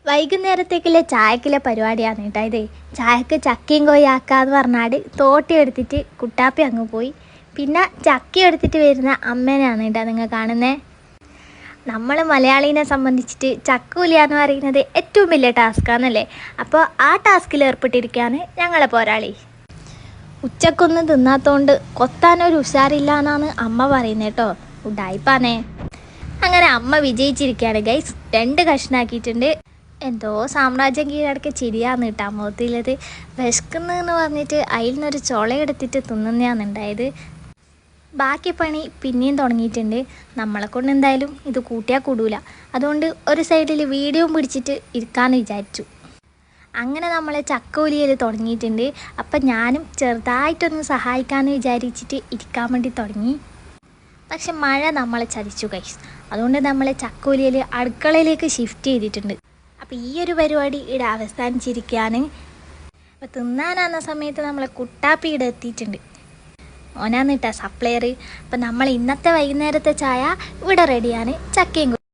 വൈകുന്നേരത്തേക്കുള്ള ചായക്കുള്ള പരിപാടിയാണ് കേട്ടോ ഇത്. ചായക്ക് ചക്കയും കൊയ്യാക്കാന്ന് പറഞ്ഞാൽ തോട്ടി എടുത്തിട്ട് കുട്ടാപ്പി അങ്ങ് പോയി. പിന്നെ ചക്ക എടുത്തിട്ട് വരുന്ന അമ്മേനെയാണ് കേട്ടോ നിങ്ങൾ കാണുന്നത്. നമ്മൾ മലയാളീനെ സംബന്ധിച്ചിട്ട് ചക്കൂല എന്ന് പറയുന്നത് ഏറ്റവും വലിയ ടാസ്ക്കാന്നല്ലേ. അപ്പോൾ ആ ടാസ്കിൽ ഏർപ്പെട്ടിരിക്കുകയാണ് ഞങ്ങളെ പോരാളി. ഉച്ചക്കൊന്നും തിന്നാത്തോണ്ട് കൊത്താനൊരു ഉഷാറില്ല എന്നാണ് അമ്മ പറയുന്നത് കേട്ടോ. ഉഡായിപ്പാനേ. അങ്ങനെ അമ്മ വിജയിച്ചിരിക്കുകയാണ് ഗൈസ്. 2 കഷ്ണാക്കിയിട്ടുണ്ട്. എന്തോ സാമ്രാജ്യം കീഴടക്കി ചിരിയാന്ന് കിട്ടാ മുഖത്തിലത്. വിശക്കുന്നെന്ന് പറഞ്ഞിട്ട് അതിൽ നിന്നൊരു ചുളയെടുത്തിട്ട് തിന്നുന്നതാണ് ഉണ്ടായത്. ബാക്കി പണി പിന്നെയും തുടങ്ങിയിട്ടുണ്ട്. നമ്മളെ കൊണ്ട് എന്തായാലും ഇത് കൂട്ടിയാൽ കൂടൂല. അതുകൊണ്ട് ഒരു സൈഡിൽ വീഡിയോ പിടിച്ചിട്ട് ഇരിക്കാമെന്ന് വിചാരിച്ചു. അങ്ങനെ നമ്മൾ ചക്കോലിയിൽ തുടങ്ങിയിട്ടുണ്ട്. അപ്പം ഞാനും ചെറുതായിട്ടൊന്ന് സഹായിക്കാമെന്ന് വിചാരിച്ചിട്ട് ഇരിക്കാൻ വേണ്ടി തുടങ്ങി. പക്ഷെ മഴ നമ്മളെ ചതിച്ചു ഗൈസ്. അതുകൊണ്ട് നമ്മൾ ചക്കോലിയിൽ അടുക്കളയിലേക്ക് ഷിഫ്റ്റ് ചെയ്തിട്ടുണ്ട്. അപ്പോൾ ഈ ഒരു പരിപാടി ഇവിടെ അവസാനിച്ചിരിക്കുകയാണ്. അപ്പോൾ തിന്നാനാകുന്ന സമയത്ത് നമ്മളെ കുട്ടാപ്പി ഇവിടെ എത്തിയിട്ടുണ്ട്. ഓനാന്ന് കേട്ടോ സപ്ലയർ. അപ്പം നമ്മൾ ഇന്നത്തെ വൈകുന്നേരത്തെ ചായ ഇവിടെ റെഡിയാണ്. ചക്കയും